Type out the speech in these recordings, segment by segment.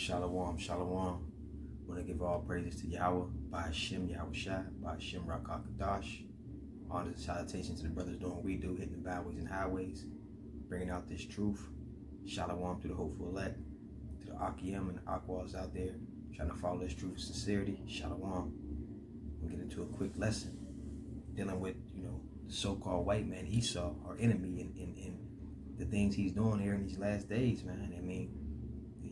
Shalom, shalom. I want to give all praises to Yahweh, by Hashem, Yahweh Shai, by Hashem, Rakakadash. Honor and salutation to the brothers doing what we do, hitting the byways and highways, bringing out this truth. Shalom to the hopeful elect, to the Yaa'qob and the Yaa'qobs out there, trying to follow this truth with sincerity. Shalom. We'll get into a quick lesson dealing with, the so-called white man, Esau, our enemy, and the things he's doing here in these last days, man. I mean,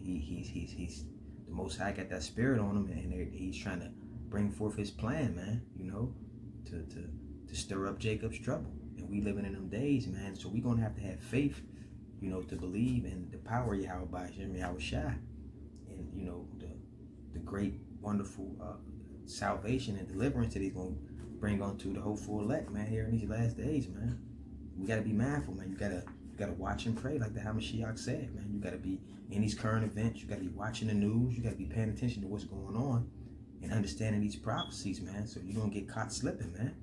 he's the Most High got that spirit on him, and he's trying to bring forth his plan, man. To stir up Jacob's trouble. And we living in them days, man. So we gonna have to have faith, to believe in the power of Yahweh by Hashem, Yahweh Shai, and the great, wonderful salvation and deliverance that he's gonna bring onto the hopeful elect, man. Here in these last days, man. We gotta be mindful, man. You gotta watch and pray, like the Hamashiach said, man. You gotta be in these current events. You gotta be watching the news. You gotta be paying attention to what's going on and understanding these prophecies, man. So you don't get caught slipping, man.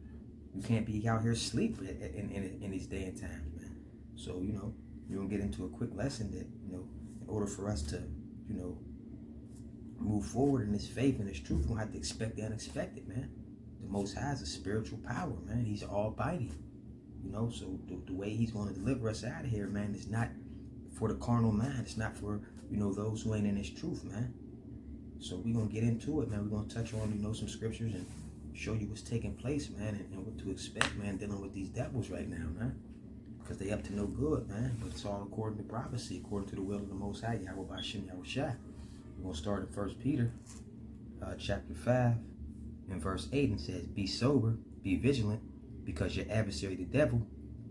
You can't be out here asleep in these day and times, man. So you're gonna get into a quick lesson that in order for us to move forward in this faith and this truth, we're gonna have to expect the unexpected, man. The Most High is a spiritual power, man. He's almighty. So the way he's going to deliver us out of here, man, is not for the carnal mind. It's not for, those who ain't in this truth, man. So we're going to get into it, man. We're going to touch on, some scriptures and show you what's taking place, man, and what to expect, man, dealing with these devils right now, man. Because they up to no good, man. But it's all according to prophecy, according to the will of the Most High, Yahweh by Hashem, Yahweh Shai. We're going to start at 1 Peter, chapter 5, and verse 8, and says, "Be sober, be vigilant, because your adversary, the devil,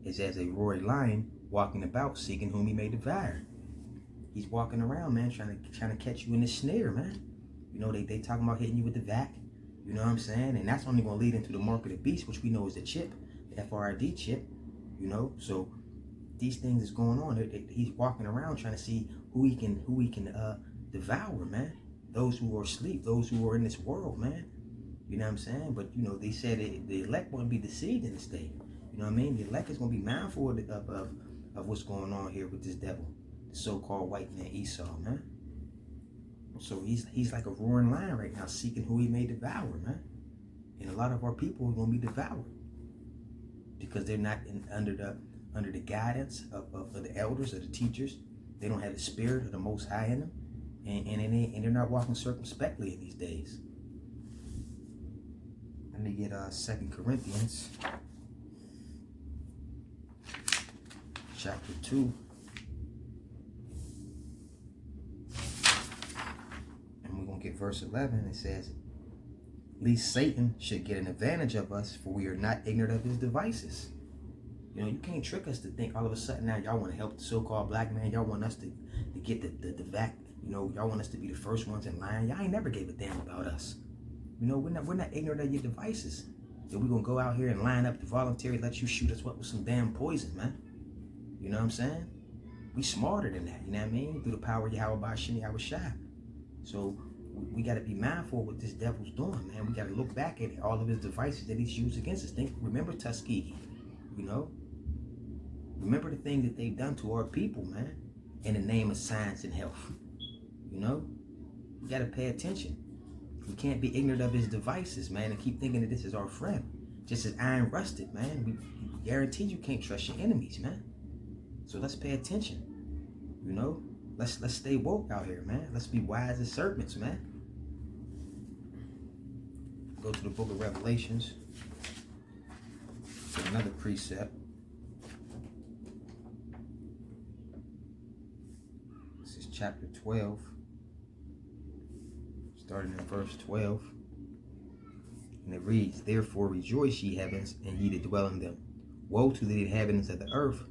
is as a roaring lion, walking about, seeking whom he may devour." He's walking around, man, trying to catch you in the snare, man. They talking about hitting you with the vac. You know what I'm saying? And that's only going to lead into the mark of the beast, which we know is the chip, the FRID chip. So these things is going on. He's walking around trying to see who he can devour, man. Those who are asleep, those who are in this world, man. You know what I'm saying? But, they said the elect won't be deceived in this day. You know what I mean? The elect is going to be mindful of what's going on here with this devil, the so-called white man Esau, man. So he's like a roaring lion right now, seeking who he may devour, man. And a lot of our people are going to be devoured because they're not under the guidance of the elders or the teachers. They don't have the spirit of the Most High in them, and they're not walking circumspectly in these days. Let me get 2 Corinthians chapter 2. And we're going to get verse 11. It says, "Lest Satan should get an advantage of us, for we are not ignorant of his devices." You can't trick us to think all of a sudden now y'all want to help the so-called black man. Y'all want us to get the vac. Y'all want us to be the first ones in line. Y'all ain't never gave a damn about us. We're not ignorant of your devices. That we're going to go out here and line up to voluntarily let you shoot us with some damn poison, man. You know what I'm saying? We smarter than that, you know what I mean? Through the power of Yahweh by Hashem, Yahweh Shai. So we got to be mindful of what this devil's doing, man. We got to look back at all of his devices that he's used against us. Remember Tuskegee, Remember the thing that they've done to our people, man, in the name of science and health. We got to pay attention. We can't be ignorant of his devices, man, and keep thinking that this is our friend. Just as iron rusted, man. We guarantee you can't trust your enemies, man. So let's pay attention. Let's stay woke out here, man. Let's be wise as serpents, man. Go to the book of Revelations. Another precept. This is chapter 12. Starting in verse 12. And it reads, "Therefore rejoice, ye heavens, and ye that dwell in them. Woe to the inhabitants of the earth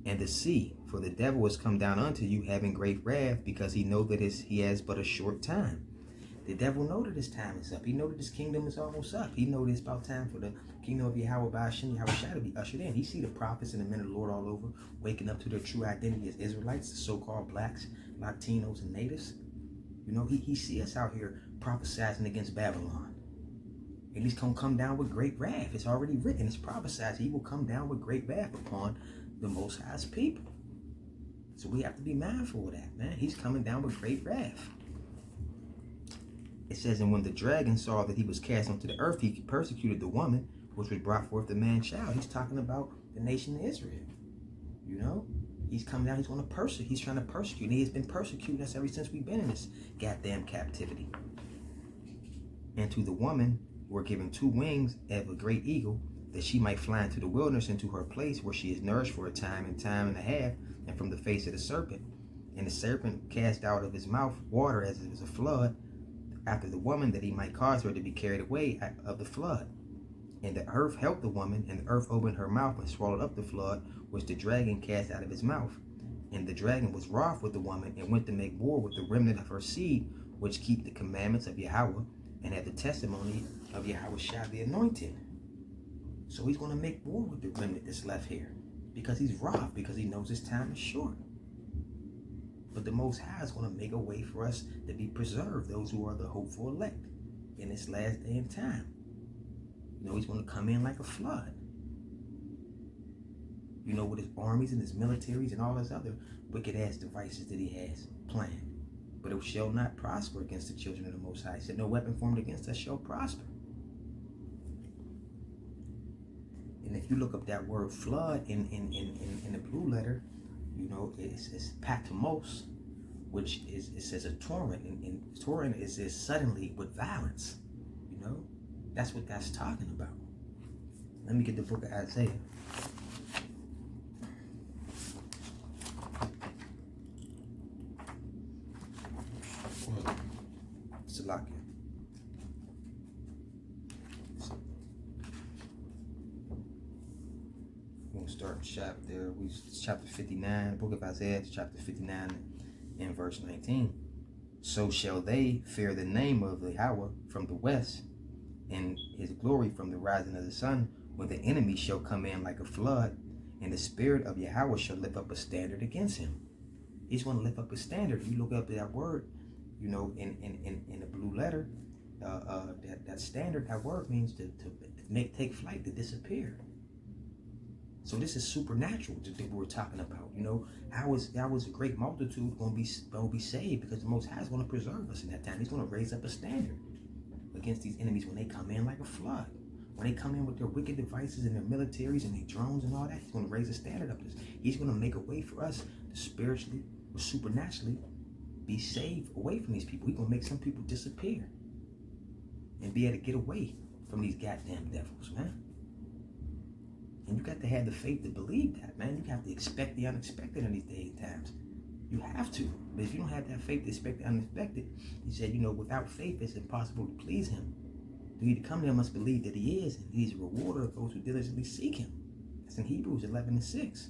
and the sea, for the devil is come down unto you, having great wrath, because he know that he has but a short time." The devil know that his time is up. He know that his kingdom is almost up. He know that it's about time for the kingdom of Yahweh by Hashem, Yahweh Shai, to be ushered in. He see the prophets and the men of the Lord all over, waking up to their true identity as Israelites, the so-called blacks, Latinos, and natives. He see us out here prophesizing against Babylon. And he's going to come down with great wrath. It's already written. It's prophesied. He will come down with great wrath upon the Most High's people. So we have to be mindful of that, man. He's coming down with great wrath. It says, and when the dragon saw that he was cast onto the earth, he persecuted the woman, which was brought forth the man-child. He's talking about the nation of Israel. You know, he's coming down. He's going to persecute. He's trying to persecute. And he has been persecuting us ever since we've been in this goddamn captivity. And to the woman were given 2 wings of a great eagle, that she might fly into the wilderness, into her place where she is nourished for a time and a half, and from the face of the serpent. And the serpent cast out of his mouth water as it was a flood after the woman, that he might cause her to be carried away of the flood. And the earth helped the woman, and the earth opened her mouth and swallowed up the flood, which the dragon cast out of his mouth. And the dragon was wroth with the woman, and went to make war with the remnant of her seed, which keep the commandments of Yahweh, and have the testimony of Yahweh Shah the anointed. So he's going to make war with the remnant that's left here, because he's wroth, because he knows his time is short. But the Most High is going to make a way for us to be preserved, those who are the hopeful elect in this last day and time. You know, he's going to come in like a flood. You know, with his armies and his militaries and all his other wicked-ass devices that he has planned. But it shall not prosper against the children of the Most High. He said, no weapon formed against us shall prosper. And if you look up that word flood in the blue letter, you know, it's patmos, which is, it says a torrent. And torrent is suddenly with violence. You know, that's what that's talking about. Let me get the book of Isaiah. Salakia. We'll start chapter 59, book of Isaiah, chapter 59 and verse 19. So shall they fear the name of Yahweh from the west, and his glory from the rising of the sun, when the enemy shall come in like a flood, and the spirit of Yahweh shall lift up a standard against him. He's going to lift up a standard. You look up that word, you know, in the blue letter, that standard, that word means to take flight, to disappear. So this is supernatural that we're talking about. You know, how is a great multitude going to be saved? Because the Most High is going to preserve us in that time. He's going to raise up a standard against these enemies when they come in like a flood. When they come in with their wicked devices and their militaries and their drones and all that, he's going to raise a standard up. He's going to make a way for us to spiritually or supernaturally be saved away from these people. He's going to make some people disappear and be able to get away from these goddamn devils, man. And you got to have the faith to believe that, man. You have to expect the unexpected in these days and times. You have to. But if you don't have that faith to expect the unexpected, he said, you know, without faith, it's impossible to please him. To either come to him must believe that he is, and he's a rewarder of those who diligently seek him. That's in Hebrews 11:6.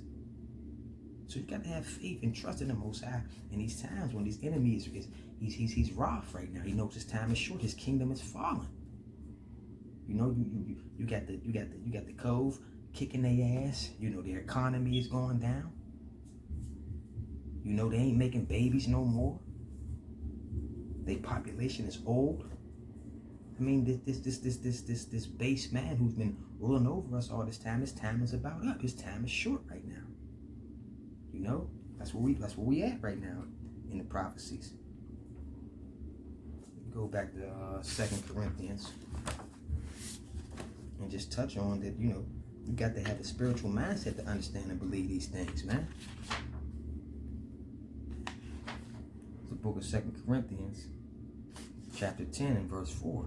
So you got to have faith and trust in the Most High in these times when these enemies he's wroth right now. He knows his time is short. His kingdom is falling. You know, you got the cove kicking their ass. You know, their economy is going down. You know, they ain't making babies no more. Their population is old. I mean, this base man who's been ruling over us all this time, his time is about up. His time is short right now. You know, that's where we at right now in the prophecies. Go back to 2 Corinthians and just touch on that. You know, you got to have a spiritual mindset to understand and believe these things, man. The book of 2 Corinthians, chapter 10 and verse 4.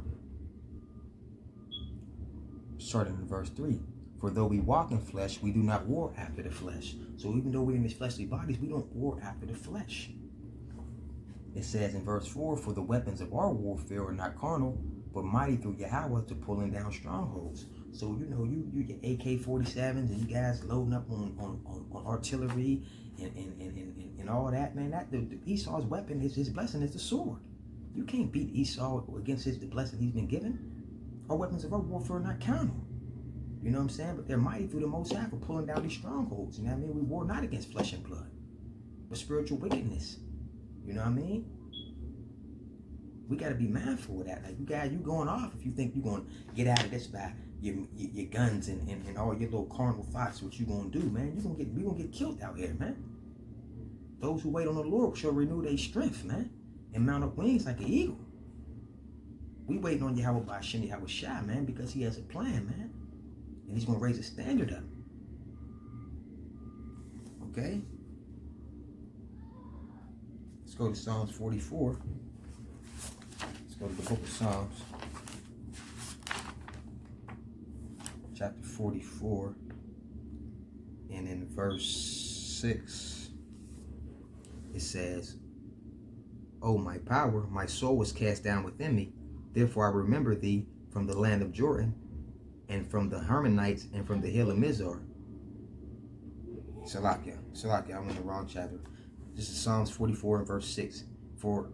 Starting in verse 3. For though we walk in flesh, we do not war after the flesh. So even though we're in these fleshly bodies, we don't war after the flesh. It says in verse 4, for the weapons of our warfare are not carnal, but mighty through Yahweh to pulling down strongholds. So, you know, you get AK-47s and you guys loading up on artillery and all that, man. That the Esau's weapon, his blessing is the sword. You can't beat Esau against the blessing he's been given. Our weapons of our warfare are not carnal. You know what I'm saying? But they're mighty through the Most High for pulling down these strongholds. You know what I mean? We war not against flesh and blood, but spiritual wickedness. You know what I mean? We got to be mindful of that. Like, you going off if you think you're going to get out of this by your guns and all your little carnal thoughts. What you going to do, man? We going to get killed out here, man. Those who wait on the Lord shall renew their strength, man, and mount up wings like an eagle. We waiting on Yahweh by Hashem Yahweh Shai, man, because he has a plan, man. And he's going to raise a standard up. Okay? Let's go to Psalms 44. Let's go to the book of Psalms. Chapter 44. And in verse 6, it says, O my power, my soul was cast down within me. Therefore I remember thee from the land of Jordan, and from the Hermonites, and from the hill of Mizar. Salakia, I'm in the wrong chapter. This is Psalms 44 and verse 6. For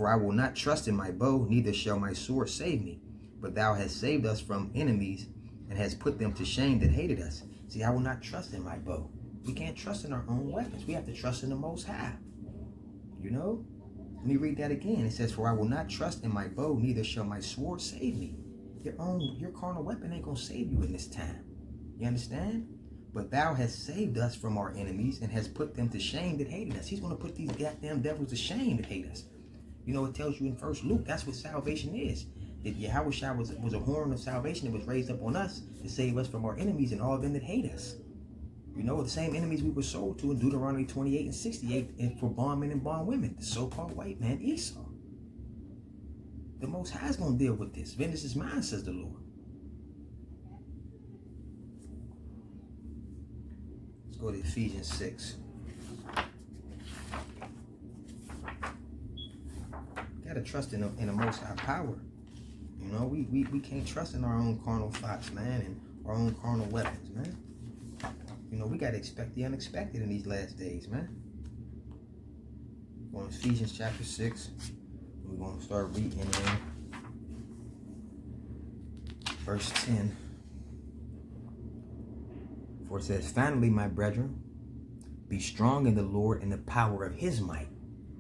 I will not trust in my bow, neither shall my sword save me. But thou hast saved us from enemies, and hast put them to shame that hated us. See, I will not trust in my bow. We can't trust in our own weapons. We have to trust in the Most High. You know? Let me read that again. It says, for I will not trust in my bow, neither shall my sword save me. Your carnal weapon ain't going to save you in this time. You understand? But thou hast saved us from our enemies and hast put them to shame that hated us. He's going to put these goddamn devils to shame that hate us. You know, it tells you in 1 Luke, that's what salvation is. That Yahweh Shai was a horn of salvation that was raised up on us to save us from our enemies and all of them that hate us. You know, the same enemies we were sold to in Deuteronomy 28 and 68 and for bondmen and bondwomen, the so-called white man Esau. The Most High is going to deal with this. Vengeance is mine, says the Lord. Let's go to Ephesians 6. You got to trust in the Most High power. You know, we can't trust in our own carnal thoughts, man, and our own carnal weapons, man. You know, we got to expect the unexpected in these last days, man. We're going to Ephesians chapter 6. We're going to start reading in verse 10. For it says, finally, my brethren, be strong in the Lord and the power of his might.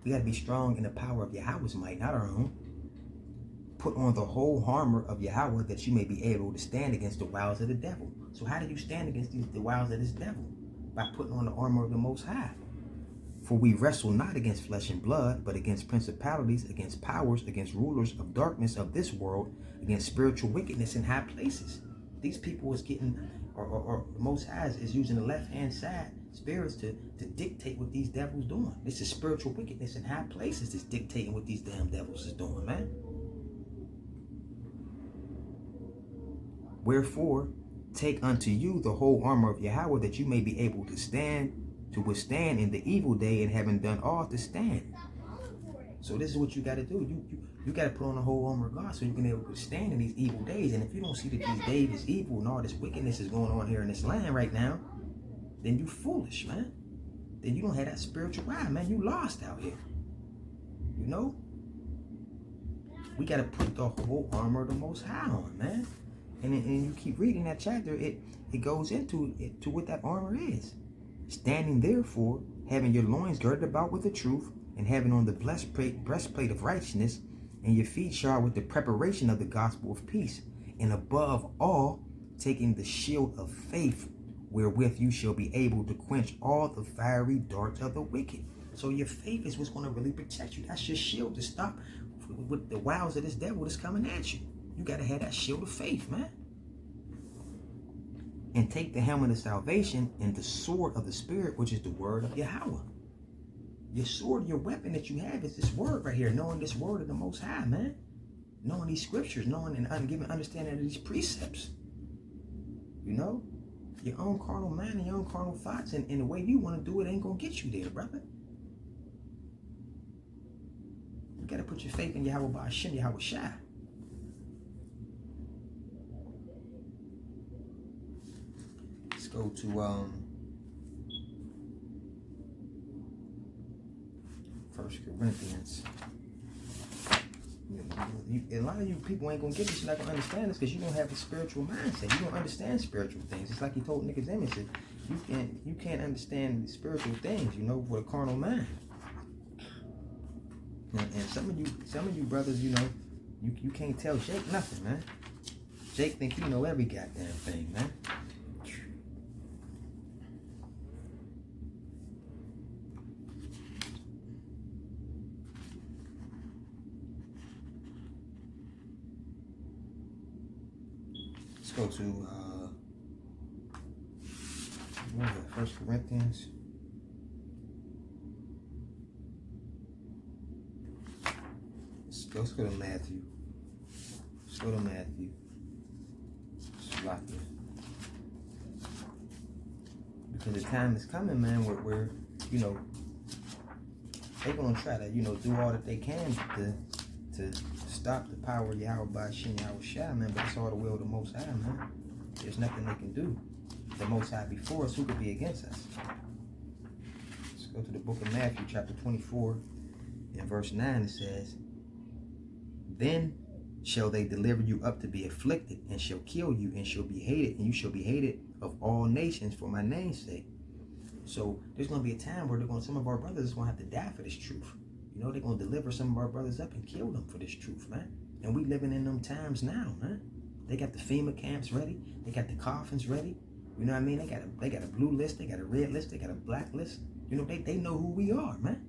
We got to be strong in the power of Yahweh's might, not our own. Put on the whole armor of Yahweh that you may be able to stand against the wiles of the devil. So how do you stand against the wiles of this devil? By putting on the armor of the Most High. For we wrestle not against flesh and blood, but against principalities, against powers, against rulers of darkness of this world, against spiritual wickedness in high places. These people is getting, or the Most High is using the left-hand side spirits to dictate what these devils doing. This is spiritual wickedness in high places that's dictating what these damn devils is doing, man. Wherefore, take unto you the whole armor of Yahweh, that you may be able to withstand in the evil day, and having done all to stand. So this is what you got to do. You got to put on the whole armor of God so you can be able to stand in these evil days. And if you don't see that these days is evil and all this wickedness is going on here in this land right now, then you foolish, man. Then you don't have that spiritual eye, man. You lost out here. You know? We got to put the whole armor of the Most High on, man. And you keep reading that chapter, it goes into what that armor is. Standing therefore, having your loins girded about with the truth, and having on the breastplate of righteousness, and your feet shod with the preparation of the gospel of peace, and above all, taking the shield of faith, wherewith you shall be able to quench all the fiery darts of the wicked. So your faith is what's going to really protect you. That's your shield to stop with the wiles of this devil that's coming at you. You got to have that shield of faith, man. And take the helmet of salvation and the sword of the Spirit, which is the word of Yahweh. Your sword, your weapon that you have is this word right here. Knowing this word of the Most High, man. Knowing these scriptures, knowing and giving understanding of these precepts. You know? Your own carnal mind and your own carnal thoughts and the way you want to do it ain't going to get you there, brother. You got to put your faith in Yahweh by Hashem, Yahweh Shai. Go to 1 Corinthians. A lot of you people ain't gonna get this. You're not gonna understand this because you don't have a spiritual mindset. You don't understand spiritual things. It's like he told Nicodemus, you can't understand spiritual things, you know, for the carnal mind. And some of you brothers, you know, you can't tell Jake nothing, man. Jake think you know every goddamn thing, man. go to what is that, 1 Corinthians. Let's go to Matthew. Let's go to Matthew. Because the time is coming, man, where you know, they're gonna try to, you know, do all that they can to stop the power of Yahweh Shem Yahushua, man, but it's all the will of the Most High, man. There's nothing they can do. The Most High before us, who could be against us? Let's go to the book of Matthew, chapter 24, in verse 9, it says, "Then shall they deliver you up to be afflicted, and shall kill you, and shall be hated, and you shall be hated of all nations for my name's sake." So there's going to be a time where some of our brothers are going to have to die for this truth. You know, they're going to deliver some of our brothers up and kill them for this truth, man. And we living in them times now, man. They got the FEMA camps ready. They got the coffins ready. You know what I mean? They got a blue list. They got a red list. They got a black list. You know, they know who we are, man.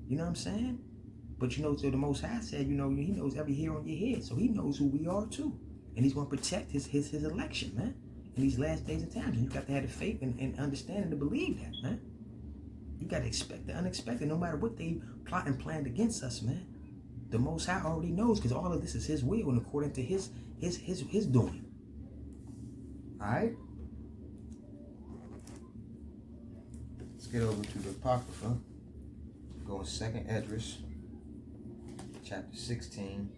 You know what I'm saying? But you know, so the Most High said, you know, he knows every hair on your head. So he knows who we are too. And he's going to protect his election, man. In these last days and times. And you got to have the faith and understanding to believe that, man. You got to expect the unexpected no matter what they plot and planned against us, man. The Most High already knows because all of this is his will and according to his doing. All right? Let's get over to the Apocrypha. Go in 2nd Esdras, chapter 16.